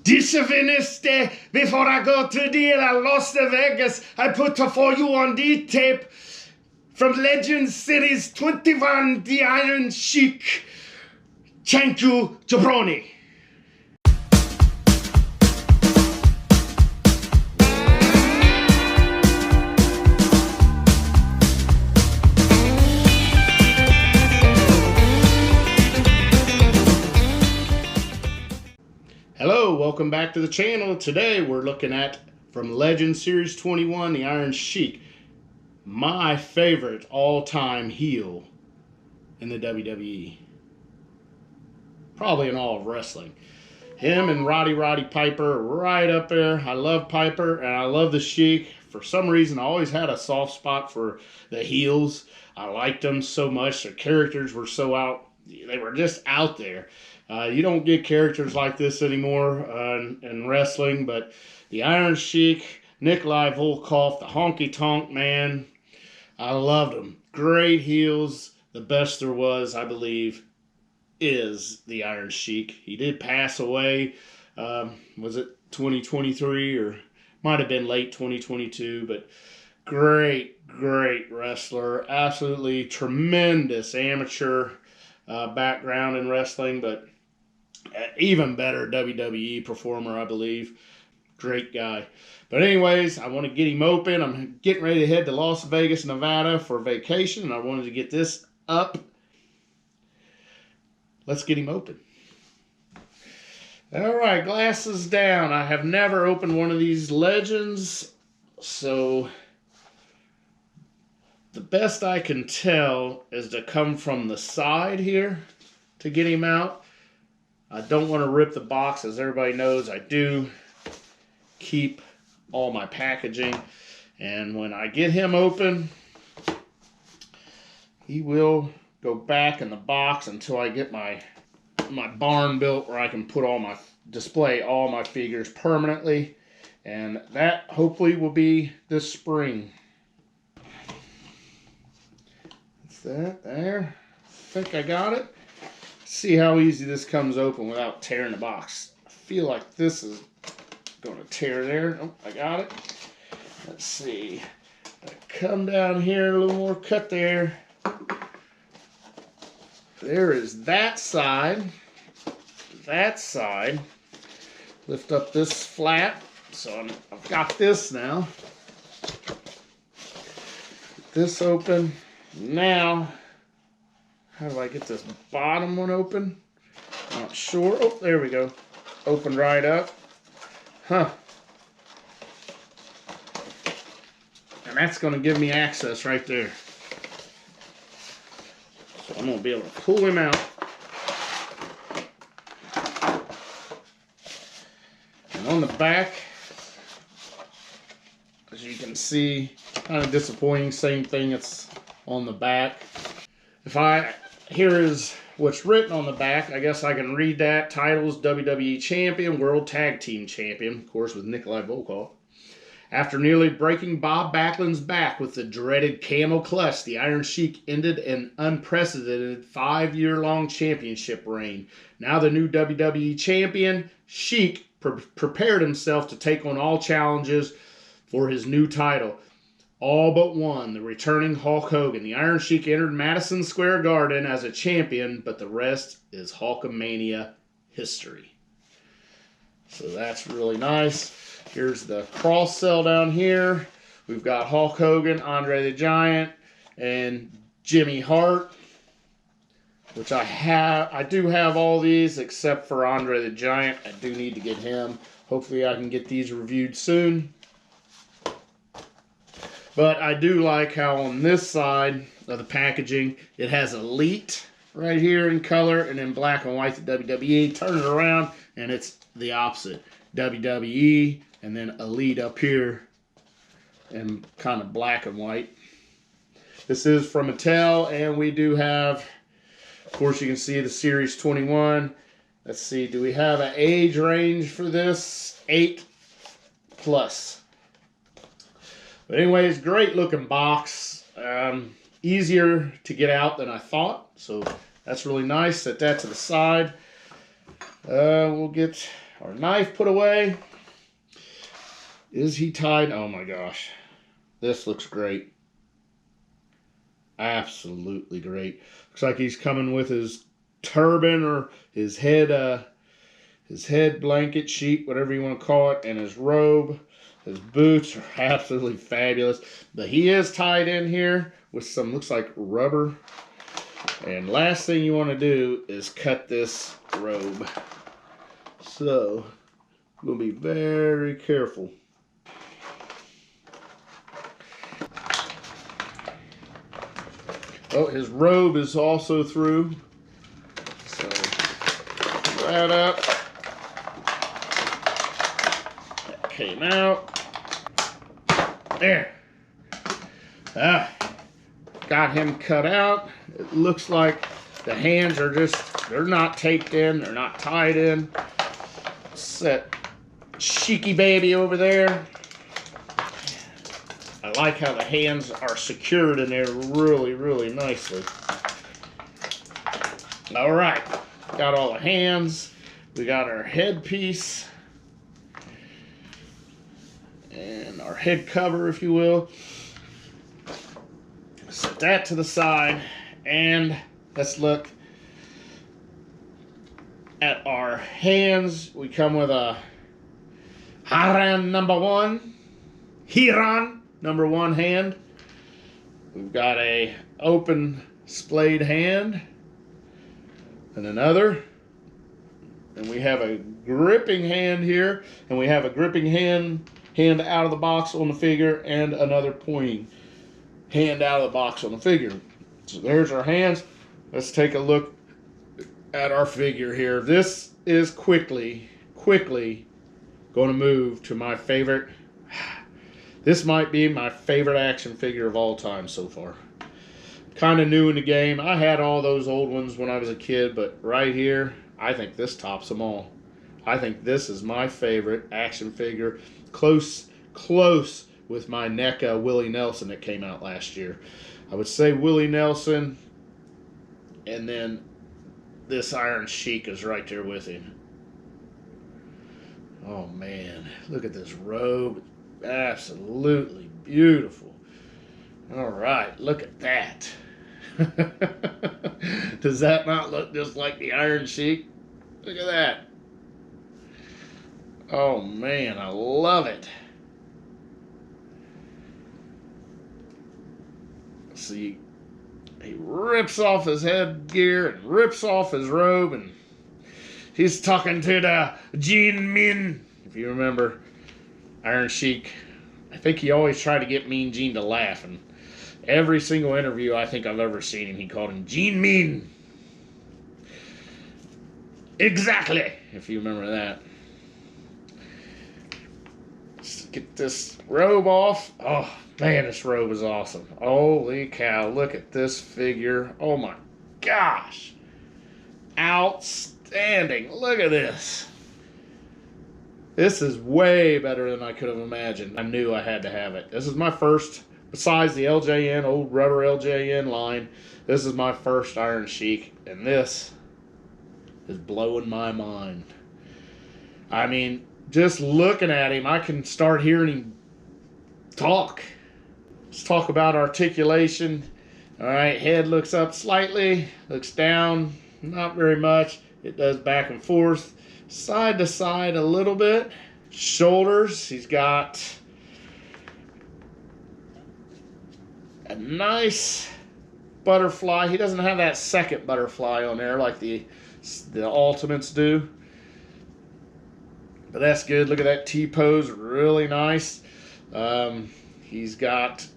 This Wednesday, before I go to deal at Las Vegas, I put for you on the tape from Legend Series 21, the Iron Sheik. Thank you, Jabroni. Hello, welcome back to the channel. Today we're looking at, from Legend Series 21, the Iron Sheik. My favorite all-time heel in the WWE. Probably in all of wrestling. Him and Roddy Piper are right up there. I love Piper and I love the Sheik. For some reason, I always had a soft spot for the heels. I liked them so much. Their characters were so out. They were just out there. You don't get characters like this anymore in wrestling, but the Iron Sheik, Nikolai Volkov, the Honky Tonk Man, I loved them. Great heels. The best there was, I believe, is the Iron Sheik. He did pass away. Was it 2023 or might have been late 2022, but great wrestler. Absolutely tremendous amateur background in wrestling, but even better WWE performer, I believe. Great guy. But anyways, I want to get him open. I'm getting ready to head to Las Vegas, Nevada for vacation, and I wanted to get this up. Let's get him open. All right, glasses down. I have never opened one of these Legends, so the best I can tell is to come from the side here to get him out. I don't want to rip the box. As everybody knows, I do keep all my packaging. And when I get him open, he will go back in the box until I get my barn built where I can put display all my figures permanently. And that hopefully will be this spring. That's that there. I think I got it. See how easy this comes open without tearing the box. I feel like this is going to tear there. Oh, I got it. Let's see. I come down here, a little more cut there. There is that side. That side. Lift up this flap. So I've got this now. Get this open. Now, how do I get this bottom one open? Not sure. Oh, there we go. Opened right up. Huh. And that's going to give me access right there. So I'm going to be able to pull him out. And on the back, as you can see, kind of disappointing. Same thing that's on the back. Here is what's written on the back. I guess I can read that. Titles: WWE Champion, World Tag Team Champion, of course, with Nikolai Volkov. After nearly breaking Bob Backlund's back with the dreaded camel clutch, the Iron Sheik ended an unprecedented 5-year-long championship reign. Now the new WWE Champion, Sheik prepared himself to take on all challenges for his new title. All but one, the returning Hulk Hogan. The Iron Sheik entered Madison Square Garden as a champion, but the rest is Hulkamania history. So that's really nice. Here's the cross cell down here. We've got Hulk Hogan, Andre the Giant, and Jimmy Hart, which I do have all these except for Andre the Giant. I do need to get him. Hopefully I can get these reviewed soon. But I do like how on this side of the packaging, it has Elite right here in color and in black and white, the WWE. Turn it around and it's the opposite. WWE and then Elite up here in kind of black and white. This is from Mattel, and we do have, of course, you can see the Series 21. Let's see, do we have an age range for this? 8+. But anyways, great looking box. Easier to get out than I thought. So that's really nice. Set that to the side. We'll get our knife put away. Is he tied? Oh my gosh. This looks great. Absolutely great. Looks like he's coming with his turban or his head blanket sheet, whatever you want to call it, and his robe. His boots are absolutely fabulous. But he is tied in here with some, looks like rubber. And last thing you want to do is cut this robe. So, I'm going to be very careful. Oh, his robe is also through. So, that up. That came out. There. Got him cut out. It looks like the hands are they're not taped in. They're not tied in. Set Sheiky baby over there. I like how the hands are secured in there really, really nicely. All right, got all the hands. We got our headpiece and our head cover, if you will. Set that to the side, and let's look at our hands. We come with a Hiran number one hand. We've got a open splayed hand and another. And we have a gripping hand here, and we have a gripping hand out of the box on the figure, and another pointing hand out of the box on the figure. So there's our hands. Let's take a look at our figure here. This is quickly going to move to my favorite. This might be my favorite action figure of all time so far. Kind of new in the game. I had all those old ones when I was a kid, but right here, I think this tops them all. I think this is my favorite action figure. Close with my NECA Willie Nelson that came out last year. I would say Willie Nelson, and then this Iron Sheik is right there with him. Oh man, look at this robe. Absolutely beautiful. All right, look at that. Does that not look just like the Iron Sheik? Look at that. Oh man, I love it. See, he rips off his headgear and rips off his robe, and he's talking to the Jin Min, if you remember Iron Sheik. I think he always tried to get Mean Gene to laugh, and every single interview I think I've ever seen him, he called him Gene Mean. Exactly, if you remember that. Let's get this robe off. Oh man, this robe is awesome. Holy cow, look at this figure. Oh my gosh. Outstanding. Look at this. This is way better than I could have imagined. I knew I had to have it. This is my first, besides the LJN, old rubber LJN line, this is my first Iron Sheik, and this is blowing my mind. I mean, just looking at him, I can start hearing him talk. Let's talk about articulation. All right, head looks up slightly, looks down, not very much. It does back and forth, side to side a little bit. Shoulders, he's got a nice butterfly. He doesn't have that second butterfly on there like the Ultimates do. But that's good. Look at that T-pose, really nice. He's got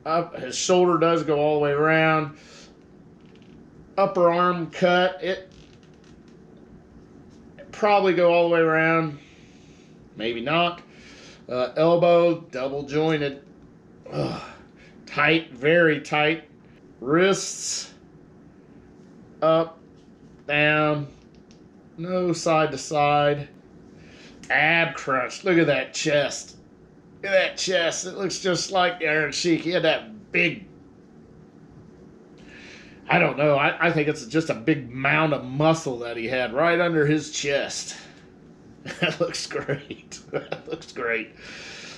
up, his shoulder does go all the way around. Upper arm cut, it probably go all the way around. Maybe not. Elbow, double jointed. Ugh. Tight, very tight. Wrists, up, down, no side to side. Ab crunch. Look at that chest. Look at that chest. It looks just like Iron Sheik. He had that big, I don't know. I think it's just a big mound of muscle that he had right under his chest. That looks great. That looks great.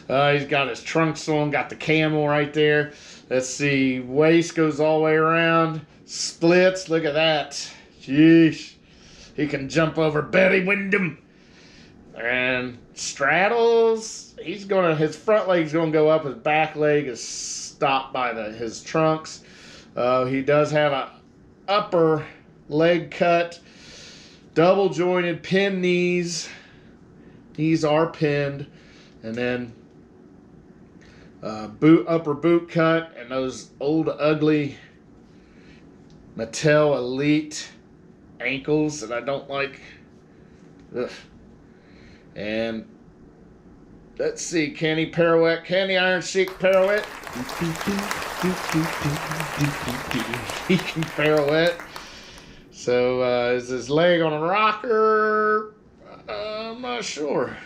He's got his trunks on, got the camel right there. Let's see, waist goes all the way around. Splits, look at that. Jeez. He can jump over Betty Wyndham. And straddles. His front leg's gonna go up, his back leg is stopped by his trunks. He does have a upper leg cut. Double jointed pin knees. Knees are pinned. And then upper boot cut, and those old ugly Mattel Elite ankles that I don't like. Ugh. And let's see, can he pirouette? Can the Iron Sheik pirouette? He can pirouette. So is his leg on a rocker? I'm not sure.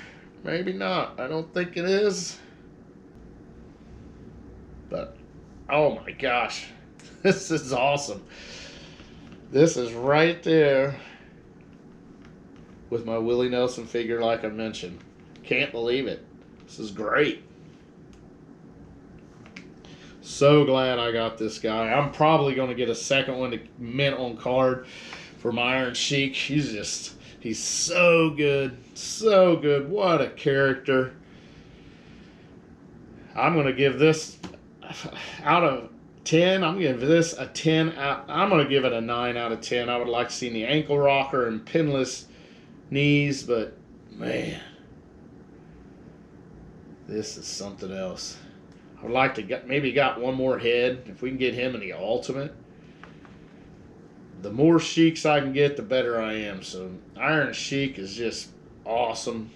Maybe not. I don't think it is. But, oh my gosh. This is awesome. This is right there with my Willie Nelson figure like I mentioned. Can't believe it. This is great. So glad I got this guy. I'm probably going to get a second one to mint on card for my Iron Sheik. He's so good. So good. What a character. I'm going to give this out of 10. I'm going to give this a 10. I'm going to give it a 9 out of 10. I would like to see the ankle rocker and pinless knees, but man, this is something else. I would like to maybe got one more head. If we can get him in the ultimate. The more Sheiks I can get, the better I am. So Iron Sheik is just awesome.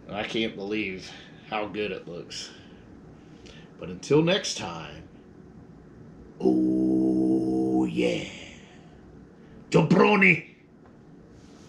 And I can't believe how good it looks. But until next time, oh yeah, Jabroni.